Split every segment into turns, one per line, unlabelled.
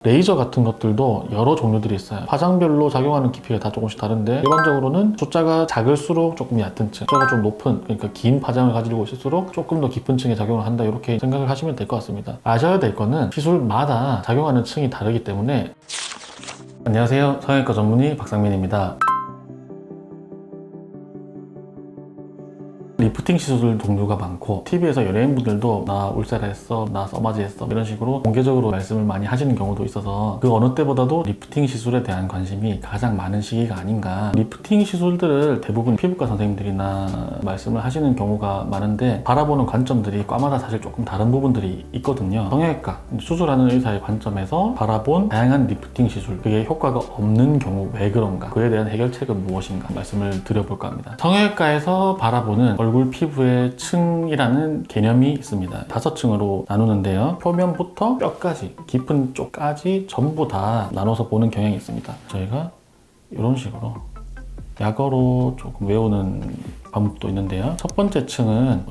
레이저 같은 것들도 여러 종류들이 있어요. 화장별로 작용하는 깊이가 다 조금씩 다른데 일반적으로는 숫자가 작을수록 조금 얕은 층, 숫자가 좀 높은, 그러니까 긴 파장을 가지고 있을수록 조금 더 깊은 층에 작용을 한다, 이렇게 생각을 하시면 될 것 같습니다. 아셔야 될 거는 시술마다 작용하는 층이 다르기 때문에. 안녕하세요, 성형외과 전문의 박상민입니다. 리프팅 시술 종류가 많고 TV에서 연예인분들도 나 울세라 했어, 나 써마지 했어, 이런 식으로 공개적으로 말씀을 많이 하시는 경우도 있어서 그 어느 때보다도 리프팅 시술에 대한 관심이 가장 많은 시기가 아닌가. 리프팅 시술들을 대부분 피부과 선생님들이나 말씀을 하시는 경우가 많은데 바라보는 관점들이 과마다 사실 조금 다른 부분들이 있거든요. 성형외과 수술하는 의사의 관점에서 바라본 다양한 리프팅 시술, 그게 효과가 없는 경우 왜 그런가, 그에 대한 해결책은 무엇인가 말씀을 드려볼까 합니다. 성형외과에서 바라보는 얼굴 피부의 층이라는 개념이 있습니다. 5층으로 나누는데요. 표면부터 뼈까지, 깊은 쪽까지 전부 다 나눠서 보는 경향이 있습니다. 저희가 이런 식으로 약어로 조금 외우는 방법도 있는데요. 첫 번째 층은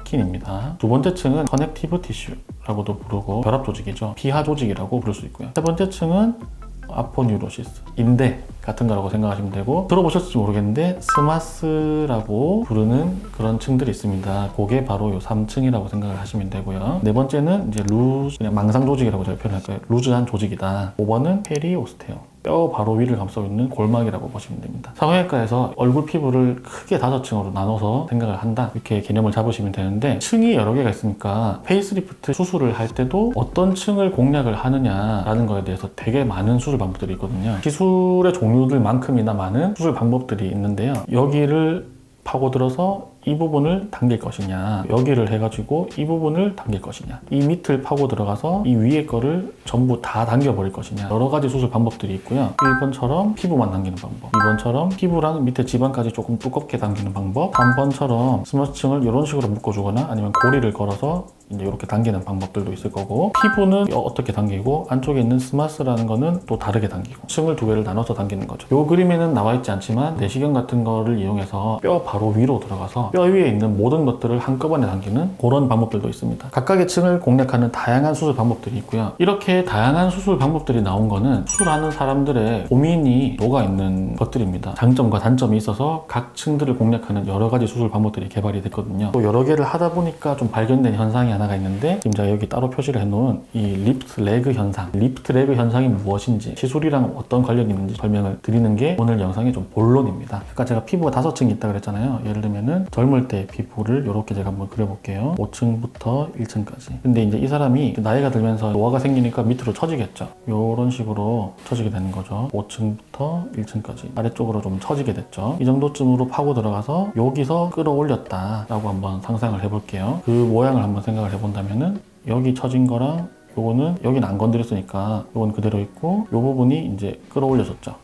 스킨입니다. 두 번째 층은 커넥티브 티슈라고도 부르고 혈압 조직이죠. 피하 조직이라고 부를 수 있고요. 세 번째 층은 아포뉴로시스, 인대 같은 거라고 생각하시면 되고, 들어보셨을지 모르겠는데 스마스라고 부르는 그런 층들이 있습니다. 그게 바로 요 3층이라고 생각을 하시면 되고요. 네 번째는 이제 그냥 망상 조직이라고 제가 표현할까요? 루즈한 조직이다. 5번은 페리오스테움, 뼈 바로 위를 감싸고 있는 골막이라고 보시면 됩니다. 성형외과에서 얼굴 피부를 크게 5층으로 나눠서 생각을 한다, 이렇게 개념을 잡으시면 되는데, 층이 여러 개가 있으니까 페이스리프트 수술을 할 때도 어떤 층을 공략을 하느냐라는 거에 대해서 되게 많은 수술 방법들이 있거든요. 시술의 종류들만큼이나 많은 수술 방법들이 있는데요. 여기를 파고들어서 이 부분을 당길 것이냐, 여기를 해가지고 이 부분을 당길 것이냐, 이 밑을 파고 들어가서 이 위에 거를 전부 다 당겨버릴 것이냐, 여러 가지 수술 방법들이 있고요. 1번처럼 피부만 당기는 방법, 2번처럼 피부랑 밑에 지방까지 조금 두껍게 당기는 방법, 3번처럼 스머치층을 이런 식으로 묶어주거나 아니면 고리를 걸어서 이제 이렇게 당기는 방법들도 있을 거고, 피부는 어떻게 당기고 안쪽에 있는 스마스라는 거는 또 다르게 당기고, 층을 두 개를 나눠서 당기는 거죠. 이 그림에는 나와 있지 않지만 내시경 같은 거를 이용해서 뼈 바로 위로 들어가서 뼈 위에 있는 모든 것들을 한꺼번에 당기는 그런 방법들도 있습니다. 각각의 층을 공략하는 다양한 수술 방법들이 있고요. 이렇게 다양한 수술 방법들이 나온 거는 수술하는 사람들의 고민이 녹아있는 것들입니다. 장점과 단점이 있어서 각 층들을 공략하는 여러 가지 수술 방법들이 개발이 됐거든요. 또 여러 개를 하다 보니까 좀 발견된 현상이 하나가 있는데, 지금 제가 여기 따로 표시를 해놓은 이 리프트 레그 현상, 리프트 레그 현상이 무엇인지, 시술이랑 어떤 관련이 있는지 설명을 드리는 게 오늘 영상의 좀 본론입니다. 아까 제가 피부가 5층이 있다 그랬잖아요. 예를 들면은 젊을 때 피부를 이렇게 제가 한번 그려볼게요. 5층부터 1층까지. 근데 이제 이 사람이 나이가 들면서 노화가 생기니까 밑으로 처지겠죠. 이런 식으로 처지게 되는 거죠. 5층부터 1층까지 아래쪽으로 좀 처지게 됐죠. 이 정도쯤으로 파고 들어가서 여기서 끌어올렸다 라고 한번 상상을 해볼게요. 그 모양을 한번 생각을 해본다면은 여기 처진 거랑 요거는, 여기는 안 건드렸으니까 요건 그대로 있고, 요 부분이 이제 끌어올려졌죠.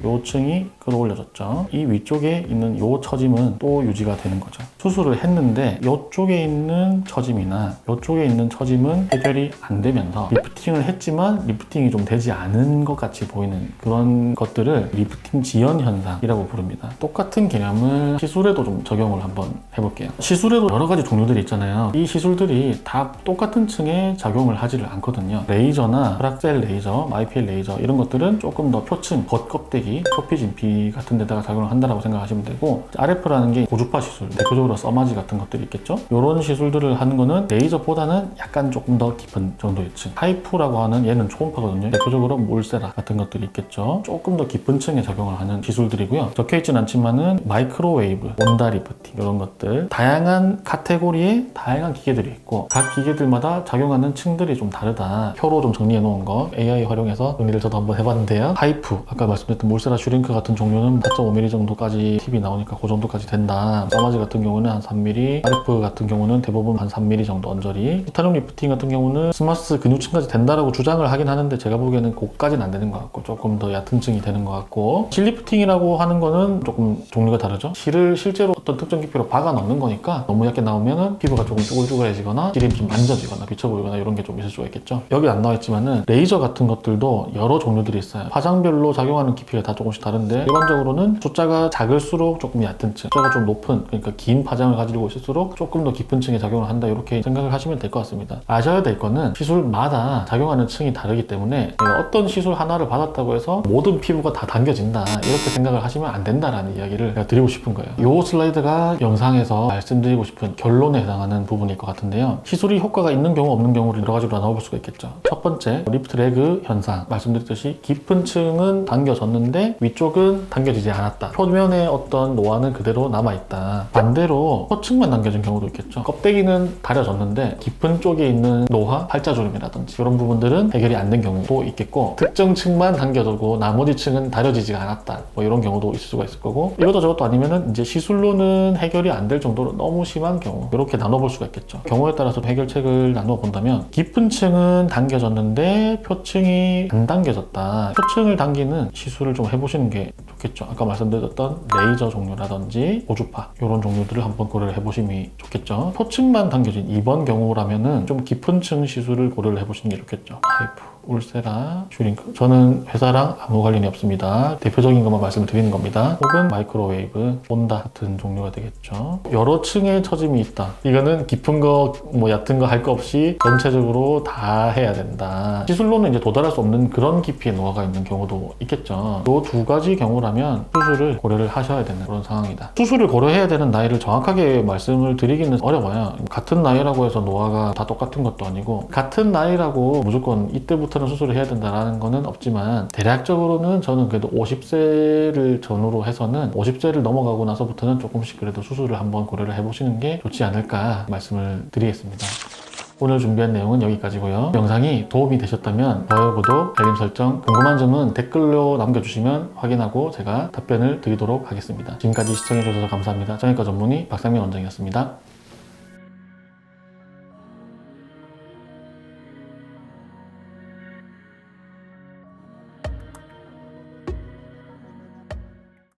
요 층이 끌어올려졌죠. 이 위쪽에 있는 요 처짐은 또 유지가 되는 거죠. 수술을 했는데 요쪽에 있는 처짐이나 요쪽에 있는 처짐은 해결이 안 되면서 리프팅을 했지만 리프팅이 좀 되지 않은 것 같이 보이는 그런 것들을 리프팅 지연 현상이라고 부릅니다. 똑같은 개념을 시술에도 좀 적용을 한번 해볼게요. 시술에도 여러 가지 종류들이 있잖아요. 이 시술들이 다 똑같은 층에 작용을 하지를 않거든요. 레이저나 혈액셀 레이저, 마이피엘 레이저, 이런 것들은 조금 더 표층, 겉껍데기, 표피, 진피 같은 데다가 작용을 한다고 생각하시면 되고, RF라는 게 고주파 시술, 대표적으로 써마지 같은 것들이 있겠죠. 이런 시술들을 하는 거는 레이저보다는 약간 조금 더 깊은 정도의 층. 하이프라고 하는 얘는 초음파거든요. 대표적으로 울세라 같은 것들이 있겠죠. 조금 더 깊은 층에 작용을 하는 기술들이고요. 적혀있진 않지만은 마이크로웨이브, 온다 리프팅, 이런 것들, 다양한 카테고리의 다양한 기계들이 있고 각 기계들마다 작용하는 층들이 좀 다르다. 표로 좀 정리해 놓은 거 AI 활용해서 정리를 저도 한번 해봤는데요. 하이프, 아까 말씀드렸던 울세라 슈링크 같은 종류는 4.5mm 정도까지 TV 나오니까 그 정도까지 된다. 써마지 같은 경우는 한 3mm, RF 같은 경우는 대부분 한 3mm 정도 언저리, 티타늄 리프팅 같은 경우는 스마스 근육층까지 된다라고 주장을 하긴 하는데 제가 보기에는 그까지는 안 되는 것 같고 조금 더 얕은 층이 되는 것 같고, 실 리프팅이라고 하는 거는 조금 종류가 다르죠. 실을 실제로 어떤 특정 깊이로 박아 넣는 거니까 너무 얇게 나오면은 피부가 조금 쭈글쭈글해지거나 실이 좀 만져지거나 비쳐 보이거나 이런 게 좀 있을 수가 있겠죠. 여기 안 나와 있지만은 레이저 같은 것들도 여러 종류들이 있어요. 화장별로 작용하는 깊이가 다 조금씩 다른데 일반적으로는 숫자가 작을수록 조금 얕은 층, 숫자가 좀 높은, 그러니까 긴 파장을 가지고 있을수록 조금 더 깊은 층에 작용을 한다, 이렇게 생각을 하시면 될 것 같습니다. 아셔야 될 거는 시술마다 작용하는 층이 다르기 때문에 내가 어떤 시술 하나를 받았다고 해서 모든 피부가 다 당겨진다, 이렇게 생각을 하시면 안 된다라는 이야기를 제가 드리고 싶은 거예요. 이 슬라이드가 영상에서 말씀드리고 싶은 결론에 해당하는 부분일 것 같은데요. 시술이 효과가 있는 경우 없는 경우를 여러 가지로 나눠볼 수가 있겠죠. 첫 번째, 리프트 레그 현상. 말씀드렸듯이 깊은 층은 당겨졌는데 위쪽은 당겨지지 않았다. 표면에 어떤 노화는 그대로 남아있다. 반대로 코층만 당겨진 경우도 있겠죠. 껍데기는 다려졌는데 깊은 쪽에 있는 노화, 팔자주름이라든지 이런 부분들은 해결이 안 된 경우도 있겠고, 특정 층만 당겨지고 나머지 층은 다려지지가 않았다, 뭐 이런 경우도 있을 수가 있을 거고, 이것도 저것도 아니면은 이제 시술로는 해결이 안 될 정도로 너무 심한 경우, 이렇게 나눠볼 수가 있겠죠. 경우에 따라서 해결책을 나누어 본다면, 깊은 층은 당겨졌는데 표층이 안 당겨졌다. 표층을 당기는 시술을 좀 해보시는 게 좋겠죠. 아까 말씀드렸던 레이저 종류라든지 고주파, 이런 종류들을 한번 고려를 해보시면 좋겠죠. 표층만 당겨진 이번 경우라면은 좀 깊은 층 시술을 고려를 해보시는 게 좋겠죠. 하이프, 울세라, 슈링크. 저는 회사랑 아무 관련이 없습니다. 대표적인 것만 말씀드리는 겁니다. 혹은 마이크로웨이브, 온다 같은 종류가 되겠죠. 여러 층의 처짐이 있다. 이거는 깊은 거, 뭐 얕은 거 할 거 없이 전체적으로 다 해야 된다. 시술로는 이제 도달할 수 없는 그런 깊이의 노화가 있는 경우도 있겠죠. 이 두 가지 경우라면 수술을 고려를 하셔야 되는 그런 상황이다. 수술을 고려해야 되는 나이를 정확하게 말씀을 드리기는 어려워요. 같은 나이라고 해서 노화가 다 똑같은 것도 아니고, 같은 나이라고 무조건 이때부터는 수술을 해야 된다는 거는 없지만, 대략적으로는 저는 그래도 50세를 전후로 해서는 50세를 넘어가고 나서부터는 조금씩 그래도 수술을 한번 고려를 해보시는 게 좋지 않을까 말씀을 드리겠습니다. 오늘 준비한 내용은 여기까지고요. 영상이 도움이 되셨다면 좋아요, 구독, 알림 설정, 궁금한 점은 댓글로 남겨주시면 확인하고 제가 답변을 드리도록 하겠습니다. 지금까지 시청해주셔서 감사합니다. 정형외과 전문의 박상민 원장이었습니다.